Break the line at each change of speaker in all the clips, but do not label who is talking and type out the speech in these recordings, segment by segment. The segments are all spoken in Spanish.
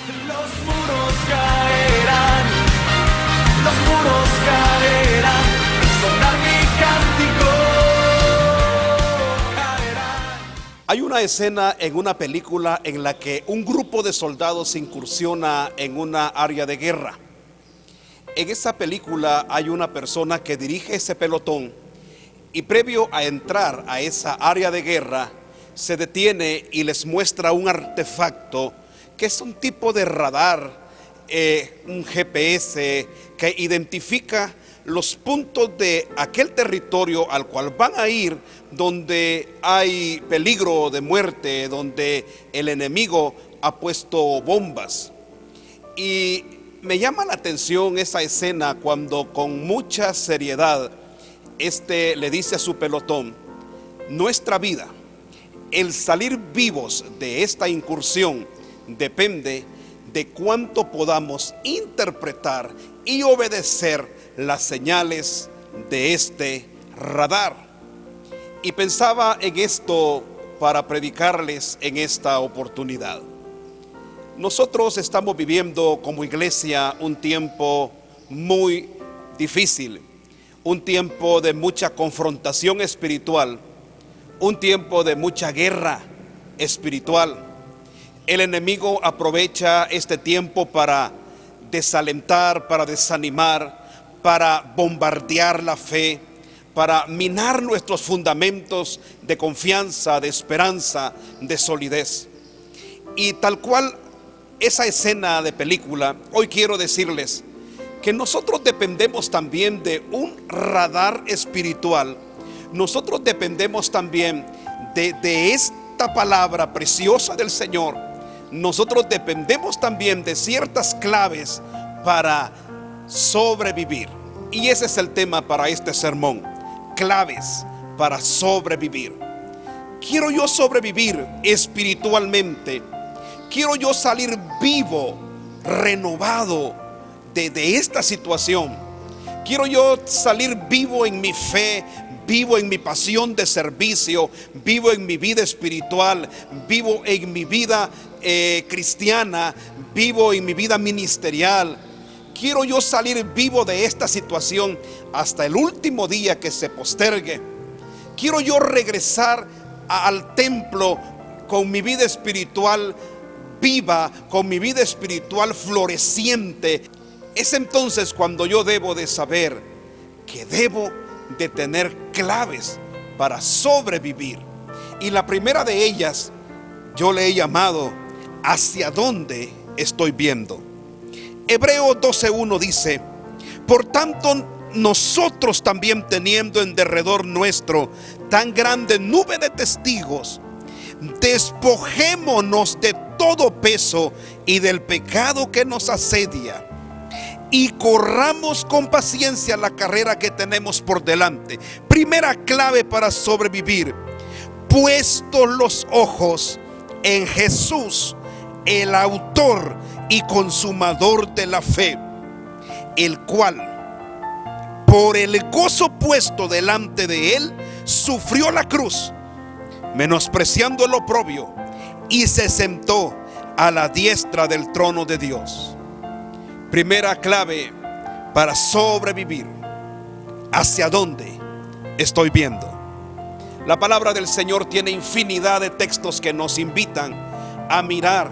Los muros caerán, los muros caerán, sonar mi cántico caerán.
Hay una escena en una película en la que un grupo de soldados incursiona en una área de guerra. En esa película hay una persona que dirige ese pelotón y previo a entrar a esa área de guerra se detiene y les muestra un artefacto que es un tipo de radar, un GPS que identifica los puntos de aquel territorio al cual van a ir, donde hay peligro de muerte, donde el enemigo ha puesto bombas. Y me llama la atención esa escena cuando con mucha seriedad le dice a su pelotón: nuestra vida, el salir vivos de esta incursión, depende de cuánto podamos interpretar y obedecer las señales de este radar. Y pensaba en esto para predicarles en esta oportunidad. Nosotros estamos viviendo como iglesia un tiempo muy difícil, un tiempo de mucha confrontación espiritual, un tiempo de mucha guerra espiritual. El enemigo aprovecha este tiempo para desalentar, para desanimar, para bombardear la fe, para minar nuestros fundamentos de confianza, de esperanza, de solidez. Y tal cual esa escena de película, hoy quiero decirles que nosotros dependemos también de un radar espiritual. Nosotros dependemos también de esta palabra preciosa del Señor. Nosotros dependemos también de ciertas claves para sobrevivir. Y ese es el tema para este sermón: claves para sobrevivir. Quiero yo sobrevivir espiritualmente. Quiero yo salir vivo, renovado de esta situación. Quiero yo salir vivo en mi fe, vivo en mi pasión de servicio, vivo en mi vida espiritual, vivo en mi vida cristiana, vivo en mi vida ministerial. Quiero yo salir vivo de esta situación hasta el último día que se postergue. Quiero yo regresar al templo con mi vida espiritual viva, con mi vida espiritual floreciente. Es entonces cuando yo debo de saber que debo de tener claves para sobrevivir. Y la primera de ellas yo le he llamado: ¿hacia dónde estoy viendo? Hebreos 12:1 dice: por tanto, nosotros también, teniendo en derredor nuestro tan grande nube de testigos, despojémonos de todo peso y del pecado que nos asedia, y corramos con paciencia la carrera que tenemos por delante. Primera clave para sobrevivir: puestos los ojos en Jesús, el autor y consumador de la fe, el cual, por el gozo puesto delante de él, sufrió la cruz, menospreciando el oprobio, y se sentó a la diestra del trono de Dios. Primera clave para sobrevivir: ¿hacia dónde estoy viendo? La palabra del Señor tiene infinidad de textos que nos invitan a mirar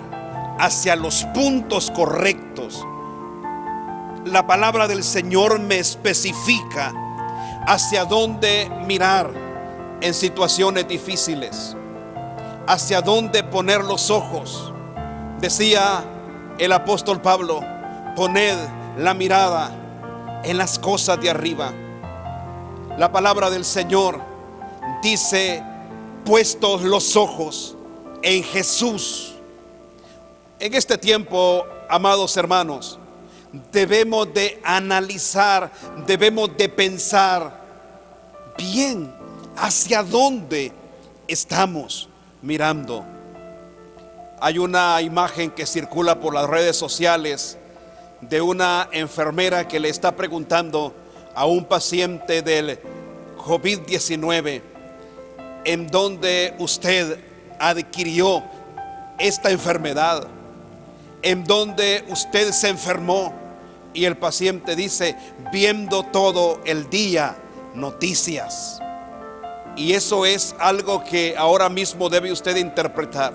hacia los puntos correctos. La palabra del Señor me especifica hacia dónde mirar en situaciones difíciles, hacia dónde poner los ojos. Decía el apóstol Pablo: poned la mirada en las cosas de arriba. La palabra del Señor dice: puestos los ojos en Jesús. En este tiempo, amados hermanos, debemos de analizar, debemos de pensar bien hacia dónde estamos mirando. Hay una imagen que circula por las redes sociales de una enfermera que le está preguntando a un paciente del COVID-19: ¿en dónde usted adquirió esta enfermedad? en donde usted se enfermó y el paciente dice, viendo todo el día noticias. Y eso es algo que ahora mismo debe usted interpretar.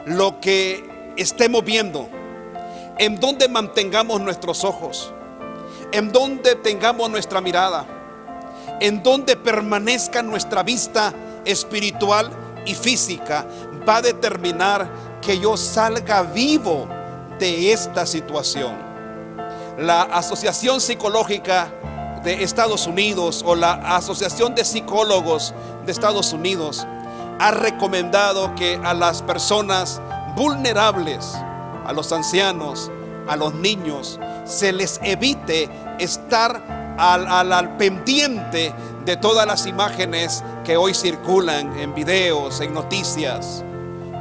Lo que estemos viendo, en donde mantengamos nuestros ojos, en donde tengamos nuestra mirada, en donde permanezca nuestra vista espiritual y física, va a determinar que yo salga vivo de esta situación. La Asociación Psicológica de Estados Unidos o la Asociación de Psicólogos de Estados Unidos ha recomendado que a las personas vulnerables, a los ancianos, a los niños, se les evite estar al pendiente de todas las imágenes que hoy circulan en videos, en noticias,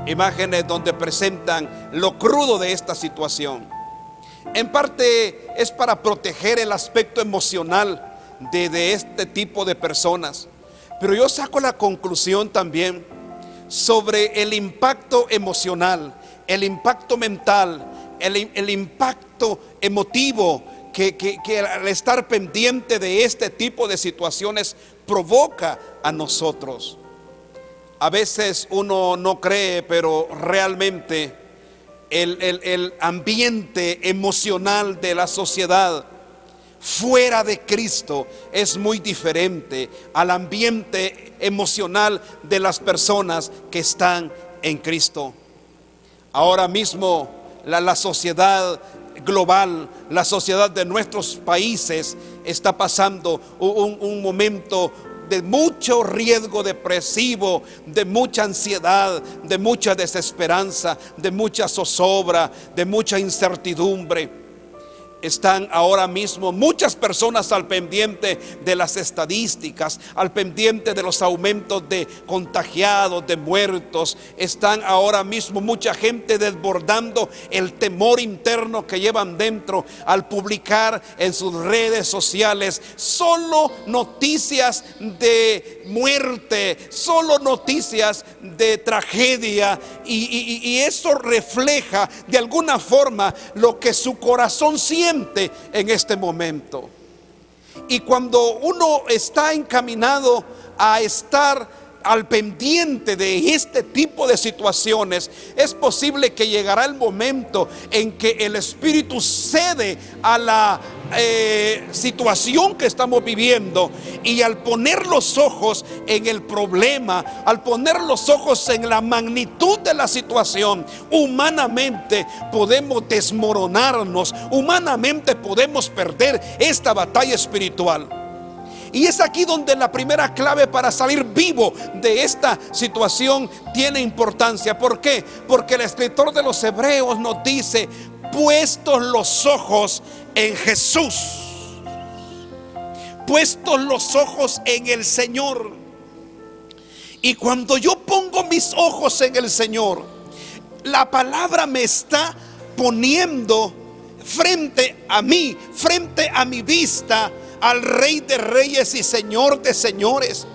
imágenes donde presentan lo crudo de esta situación. En parte es para proteger el aspecto emocional de este tipo de personas. Pero yo saco la conclusión también sobre el impacto emocional, el impacto mental, el impacto emotivo que al estar pendiente de este tipo de situaciones provoca a nosotros. A veces uno no cree, pero realmente el ambiente emocional de la sociedad fuera de Cristo es muy diferente al ambiente emocional de las personas que están en Cristo. Ahora mismo la sociedad global, la sociedad de nuestros países está pasando un momento de mucho riesgo depresivo, de mucha ansiedad, de mucha desesperanza, de mucha zozobra, de mucha incertidumbre. Están ahora mismo muchas personas al pendiente de las estadísticas, al pendiente de los aumentos de contagiados, de muertos. Están ahora mismo mucha gente desbordando el temor interno que llevan dentro al publicar en sus redes sociales solo noticias de muerte, solo noticias de tragedia. Y eso refleja de alguna forma lo que su corazón siente en este momento. Y cuando uno está encaminado a estar al pendiente de este tipo de situaciones, es posible que llegará el momento en que el espíritu cede a la situación que estamos viviendo, y al poner los ojos en el problema, al poner los ojos en la magnitud de la situación, humanamente podemos desmoronarnos, humanamente podemos perder esta batalla espiritual. Y es aquí donde la primera clave para salir vivo de esta situación tiene importancia. ¿Por qué? Porque el escritor de los Hebreos nos dice: puestos los ojos en Jesús, puestos los ojos en el Señor. Y cuando yo pongo mis ojos en el Señor, la palabra me está poniendo frente a mí, frente a mi vista, al Rey de Reyes y Señor de Señores.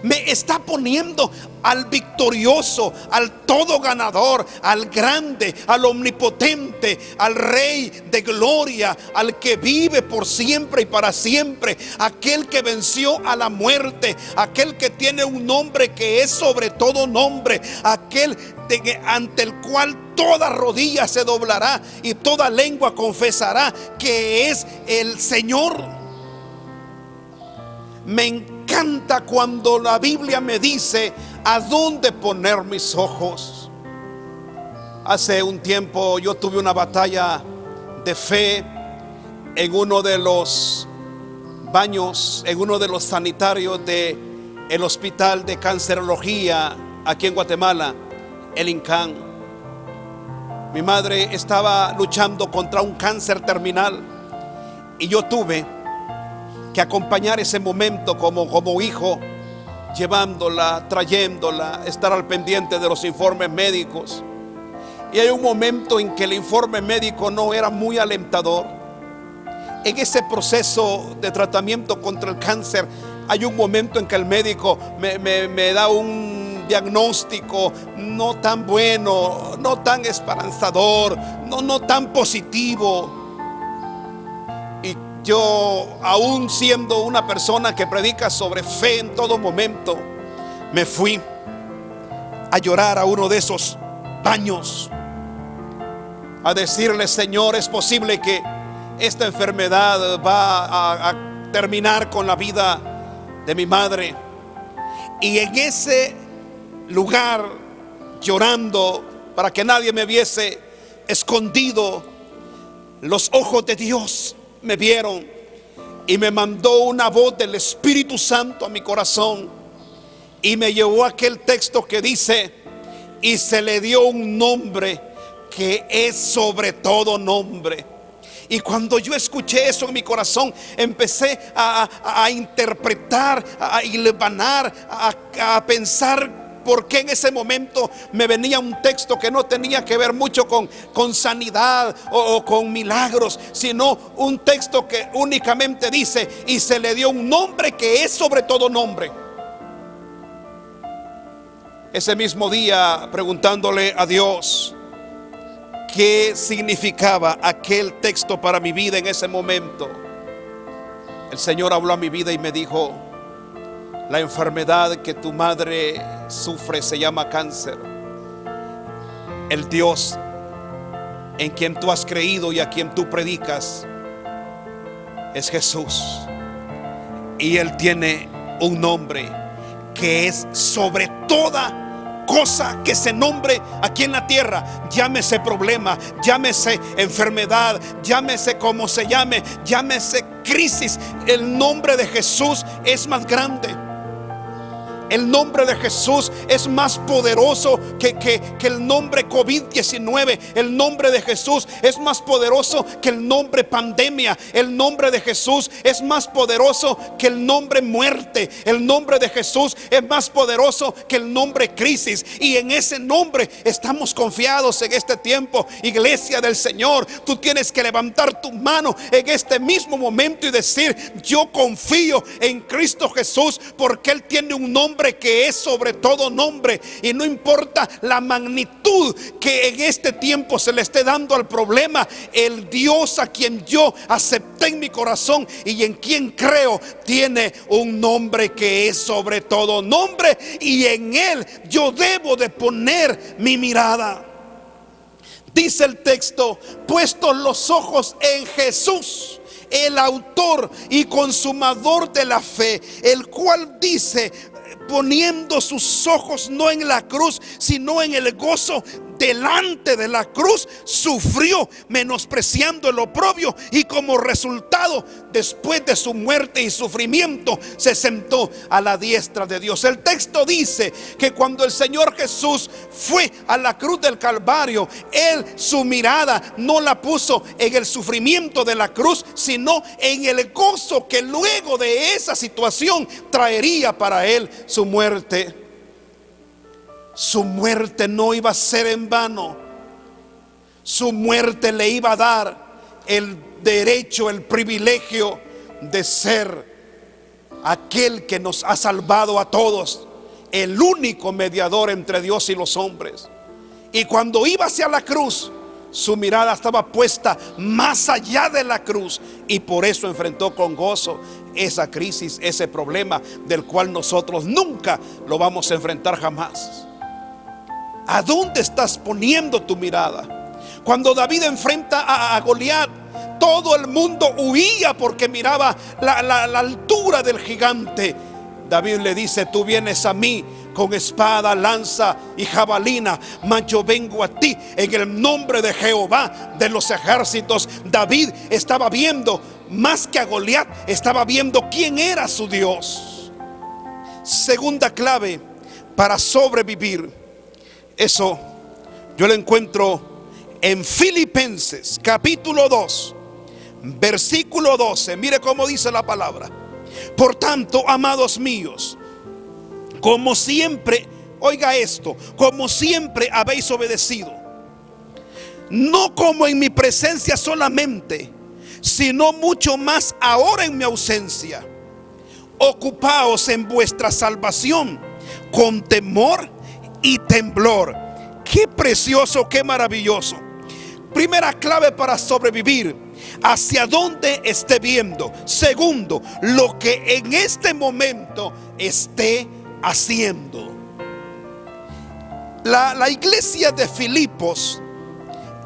Me está poniendo al victorioso, al todo ganador, al grande, al omnipotente, al Rey de gloria, al que vive por siempre y para siempre, aquel que venció a la muerte, aquel que tiene un nombre que es sobre todo nombre, aquel ante el cual toda rodilla se doblará y toda lengua confesará que es el Señor. Me encanta cuando la Biblia me dice a dónde poner mis ojos. Hace un tiempo yo tuve una batalla de fe en uno de los baños, en uno de los sanitarios del hospital de cancerología aquí en Guatemala, el INCAN. Mi madre estaba luchando contra un cáncer terminal y yo tuve que acompañar ese momento como hijo, llevándola, trayéndola, estar al pendiente de los informes médicos. Y hay un momento en que el informe médico no era muy alentador. En ese proceso de tratamiento contra el cáncer, hay un momento en que el médico me da un diagnóstico no tan bueno, no tan esperanzador, no tan positivo. Y yo, aún siendo una persona que predica sobre fe en todo momento, me fui a llorar a uno de esos baños, a decirle: Señor, es posible que esta enfermedad va a terminar con la vida de mi madre. Y en ese lugar, llorando para que nadie me viese, escondido, los ojos de Dios me vieron y me mandó una voz del Espíritu Santo a mi corazón y me llevó a aquel texto que dice: y se le dio un nombre que es sobre todo nombre. Y cuando yo escuché eso en mi corazón, empecé a interpretar, a hilvanar, a pensar por qué en ese momento me venía un texto que no tenía que ver mucho con sanidad o con milagros, sino un texto que únicamente dice: y se le dio un nombre que es sobre todo nombre. Ese mismo día, preguntándole a Dios qué significaba aquel texto para mi vida en ese momento, el Señor habló a mi vida y me dijo: la enfermedad que tu madre sufre se llama cáncer. El Dios en quien tú has creído y a quien tú predicas es Jesús, y Él tiene un nombre que es sobre toda cosa que se nombre aquí en la tierra. Llámese problema, llámese enfermedad, llámese como se llame, llámese crisis. El nombre de Jesús es más grande. El nombre de Jesús es más poderoso que el nombre COVID-19. El nombre de Jesús es más poderoso que el nombre pandemia. El nombre de Jesús es más poderoso que el nombre muerte. El nombre de Jesús es más poderoso que el nombre crisis. Y en ese nombre estamos confiados en este tiempo. Iglesia del Señor, tú tienes que levantar tu mano en este mismo momento y decir: yo confío en Cristo Jesús, porque Él tiene un nombre que es sobre todo nombre. Y no importa la magnitud que en este tiempo se le esté dando al problema, el Dios a quien yo acepté en mi corazón y en quien creo tiene un nombre que es sobre todo nombre, y en Él yo debo de poner mi mirada. Dice el texto: puestos los ojos en Jesús, el autor y consumador de la fe, el cual dice: poniendo sus ojos no en la cruz, sino en el gozo delante de la cruz, sufrió, menospreciando el oprobio, y como resultado, después de su muerte y sufrimiento, se sentó a la diestra de Dios. El texto dice que cuando el Señor Jesús fue a la cruz del Calvario, Él su mirada no la puso en el sufrimiento de la cruz, sino en el gozo que luego de esa situación traería para Él su muerte. Su muerte no iba a ser en vano. Su muerte le iba a dar el derecho, el privilegio de ser aquel que nos ha salvado a todos, el único mediador entre Dios y los hombres. Y cuando iba hacia la cruz, su mirada estaba puesta más allá de la cruz, y por eso enfrentó con gozo esa crisis, ese problema del cual nosotros nunca lo vamos a enfrentar jamás. ¿A dónde estás poniendo tu mirada? Cuando David enfrenta a Goliat, todo el mundo huía porque miraba la altura del gigante. David le dice: tú vienes a mí con espada, lanza y jabalina, mas yo vengo a ti en el nombre de Jehová de los ejércitos. David estaba viendo, más que a Goliat, estaba viendo quién era su Dios. Segunda clave para sobrevivir. Eso yo lo encuentro en Filipenses capítulo 2, versículo 12. Mire cómo dice la palabra: por tanto, amados míos, como siempre, oiga esto, como siempre habéis obedecido, no como en mi presencia solamente, sino mucho más ahora en mi ausencia, ocupaos en vuestra salvación con temor temblor. Qué precioso, qué maravilloso. Primera clave para sobrevivir: hacia dónde esté viendo. Segundo, lo que en este momento esté haciendo. La iglesia de Filipos,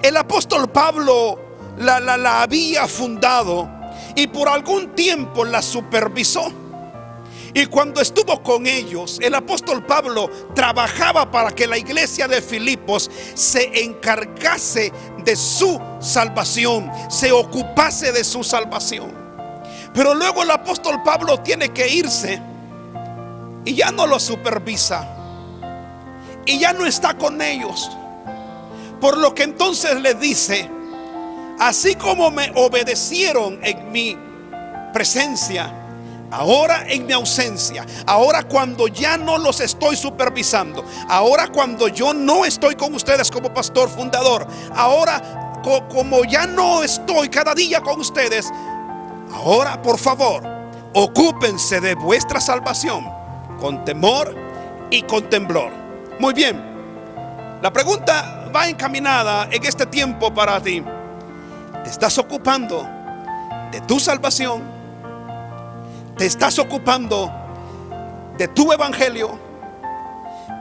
el apóstol Pablo la había fundado y por algún tiempo la supervisó. Y cuando estuvo con ellos, el apóstol Pablo trabajaba para que la iglesia de Filipos se encargase de su salvación, se ocupase de su salvación. Pero luego el apóstol Pablo tiene que irse y ya no lo supervisa y ya no está con ellos. Por lo que entonces le dice: así como me obedecieron en mi presencia, ahora en mi ausencia, ahora cuando ya no los estoy supervisando, ahora cuando yo no estoy con ustedes como pastor fundador, ahora como ya no estoy cada día con ustedes, ahora por favor, ocúpense de vuestra salvación con temor y con temblor. Muy bien, la pregunta va encaminada en este tiempo para ti. ¿Te estás ocupando de tu salvación? ¿Te estás ocupando de tu evangelio?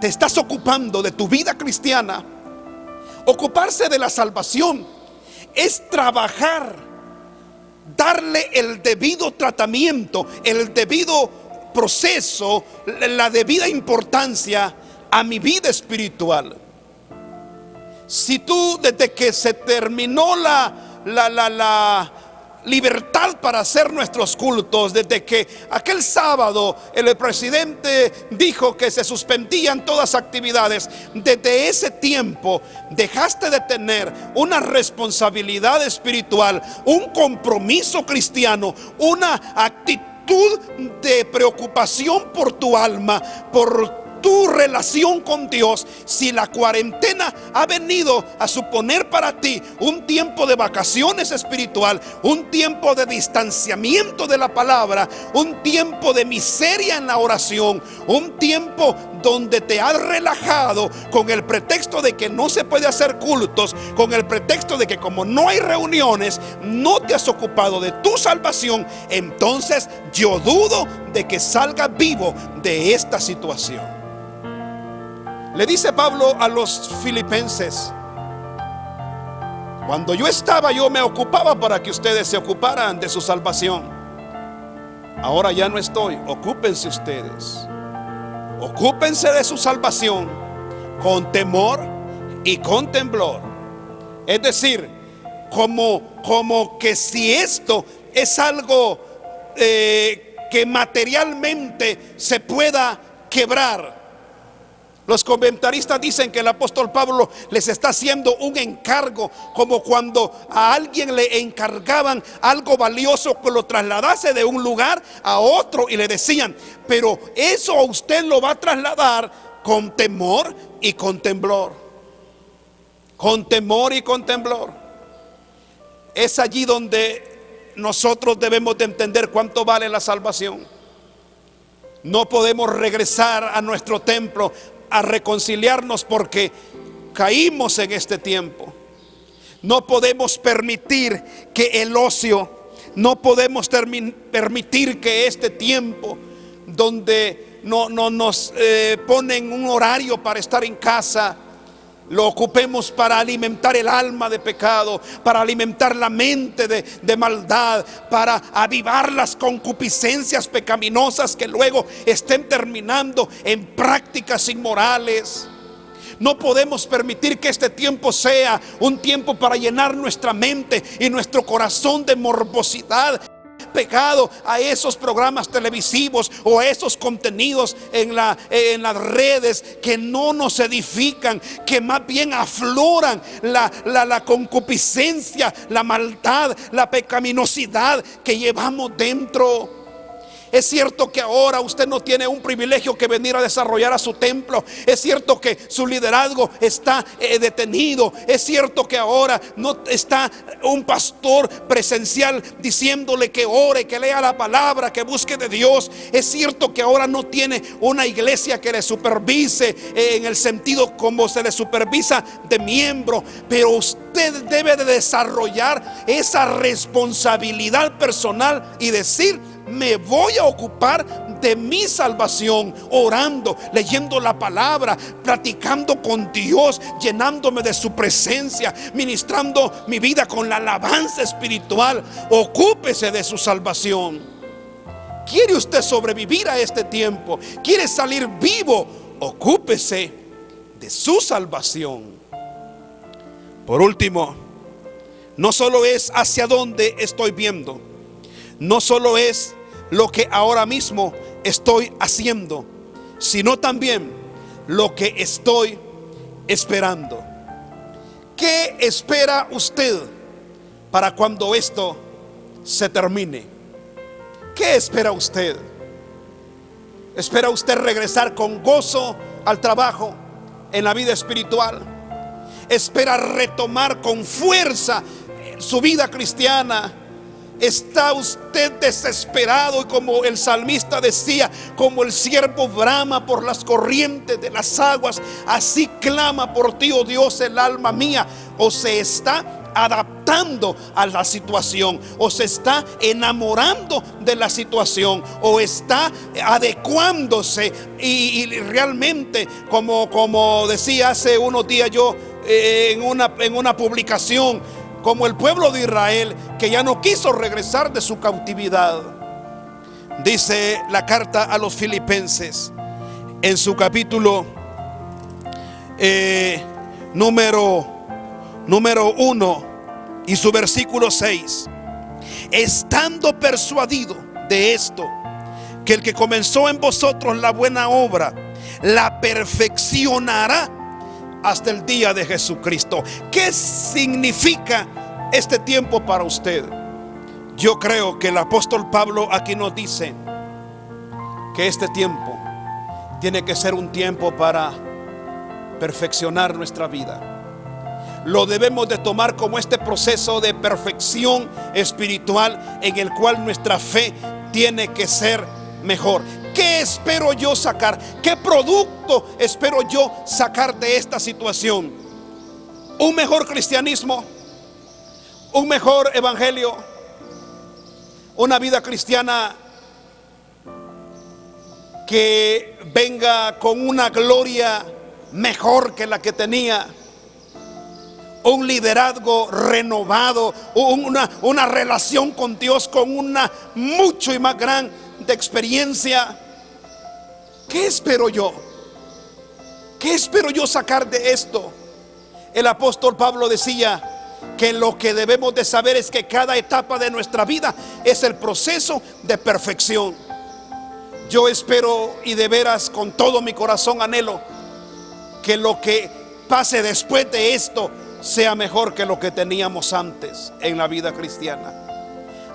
¿Te estás ocupando de tu vida cristiana? Ocuparse de la salvación es trabajar, darle el debido tratamiento, el debido proceso, la debida importancia a mi vida espiritual. Si tú, desde que se terminó la libertad para hacer nuestros cultos, desde que aquel sábado el presidente dijo que se suspendían todas las actividades, desde ese tiempo dejaste de tener una responsabilidad espiritual, un compromiso cristiano, una actitud de preocupación por tu alma, por tu relación con Dios. Si la cuarentena ha venido a suponer para ti un tiempo de vacaciones espiritual, un tiempo de distanciamiento de la palabra, un tiempo de miseria en la oración, un tiempo donde te has relajado con el pretexto de que no se puede hacer cultos, con el pretexto de que como no hay reuniones, no te has ocupado de tu salvación, entonces yo dudo de que salgas vivo de esta situación. Le dice Pablo a los filipenses: cuando yo estaba, yo me ocupaba para que ustedes se ocuparan de su salvación. Ahora ya no estoy. Ocúpense ustedes. Ocúpense de su salvación con temor y con temblor. Es decir, como que si esto es algo que materialmente se pueda quebrar. Los comentaristas dicen que el apóstol Pablo les está haciendo un encargo, como cuando a alguien le encargaban algo valioso que lo trasladase de un lugar a otro y le decían: pero eso a usted lo va a trasladar con temor y con temblor. Con temor y con temblor. Es allí donde nosotros debemos de entender cuánto vale la salvación. No podemos regresar a nuestro templo a reconciliarnos porque caímos en este tiempo. No podemos permitir que el ocio, no podemos permitir que este tiempo donde no nos ponen un horario para estar en casa, lo ocupemos para alimentar el alma de pecado, para alimentar la mente de maldad, para avivar las concupiscencias pecaminosas que luego estén terminando en prácticas inmorales. No podemos permitir que este tiempo sea un tiempo para llenar nuestra mente y nuestro corazón de morbosidad, pegado a esos programas televisivos o a esos contenidos en las redes que no nos edifican, que más bien afloran la concupiscencia, la maldad, la pecaminosidad que llevamos dentro. Es cierto que ahora usted no tiene un privilegio que venir a desarrollar a su templo. Es cierto que su liderazgo está detenido. Es cierto que ahora no está un pastor presencial diciéndole que ore, que lea la palabra, que busque de Dios. Es cierto que ahora no tiene una iglesia que le supervise en el sentido como se le supervisa de miembro. Pero usted debe de desarrollar esa responsabilidad personal y decir: me voy a ocupar de mi salvación, orando, leyendo la palabra, platicando con Dios, llenándome de su presencia, ministrando mi vida con la alabanza espiritual. Ocúpese de su salvación. ¿Quiere usted sobrevivir a este tiempo? ¿Quiere salir vivo? Ocúpese de su salvación. Por último, no solo es hacia dónde estoy viendo, no solo es lo que ahora mismo estoy haciendo, sino también lo que estoy esperando. ¿Qué espera usted para cuando esto se termine? ¿Qué espera usted? ¿Espera usted regresar con gozo al trabajo, en la vida espiritual? ¿Espera retomar con fuerza su vida cristiana? ¿Está usted desesperado y, como el salmista decía, como el siervo brama por las corrientes de las aguas, así clama por ti, oh Dios, el alma mía? ¿O se está adaptando a la situación, o se está enamorando de la situación, o está adecuándose y realmente, como decía hace unos días yo en una publicación, como el pueblo de Israel que ya no quiso regresar de su cautividad? Dice la carta a los Filipenses en su capítulo número 1 y su versículo 6: estando persuadido de esto, que el que comenzó en vosotros la buena obra la perfeccionará hasta el día de Jesucristo. ¿Qué significa este tiempo para usted? Yo creo que el apóstol Pablo aquí nos dice que este tiempo tiene que ser un tiempo para perfeccionar nuestra vida. Lo debemos de tomar como este proceso de perfección espiritual en el cual nuestra fe tiene que ser mejor. ¿Qué espero yo sacar? ¿Qué producto espero yo sacar de esta situación? ¿Un mejor cristianismo? ¿Un mejor evangelio? ¿Una vida cristiana que venga con una gloria mejor que la que tenía? Un liderazgo renovado, una relación con Dios con una mucho y más grande experiencia. ¿Qué espero yo? ¿Qué espero yo sacar de esto? El apóstol Pablo decía que lo que debemos de saber es que cada etapa de nuestra vida es el proceso de perfección. Yo espero, y de veras con todo mi corazón anhelo, que lo que pase después de esto sea mejor que lo que teníamos antes en la vida cristiana.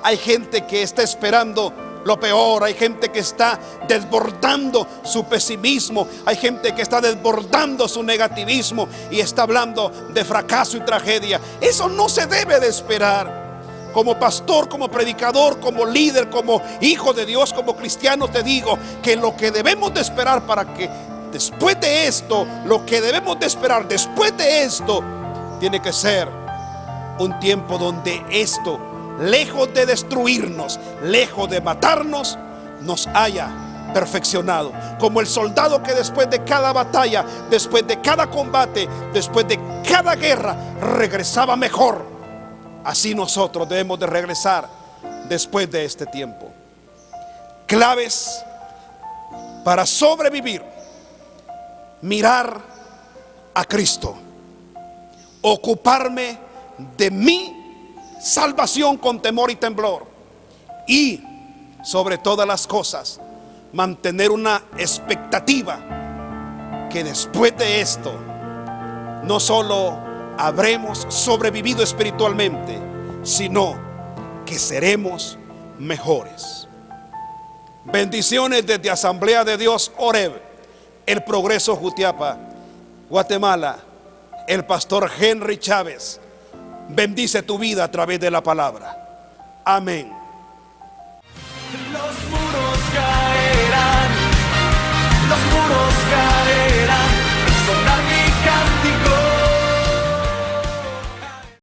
Hay gente que está esperando lo peor, hay gente que está desbordando su pesimismo, hay gente que está desbordando su negativismo y está hablando de fracaso y tragedia. Eso no se debe de esperar. Como pastor, como predicador, como líder, como hijo de Dios, como cristiano, te digo que lo que debemos de esperar para que después de esto, lo que debemos de esperar después de esto, tiene que ser un tiempo donde esto, lejos de destruirnos, lejos de matarnos, nos haya perfeccionado. Como el soldado que después de cada batalla, después de cada combate, después de cada guerra, regresaba mejor. Así nosotros debemos de regresar después de este tiempo. Claves para sobrevivir: mirar a Cristo, ocuparme de mi salvación con temor y temblor, y sobre todas las cosas mantener una expectativa que después de esto no solo habremos sobrevivido espiritualmente, sino que seremos mejores. Bendiciones desde Asamblea de Dios Oreb, El Progreso, Jutiapa, Guatemala. El pastor Henry Chávez bendice tu vida a través de la palabra. Amén.
Los muros caerán, los muros caerán.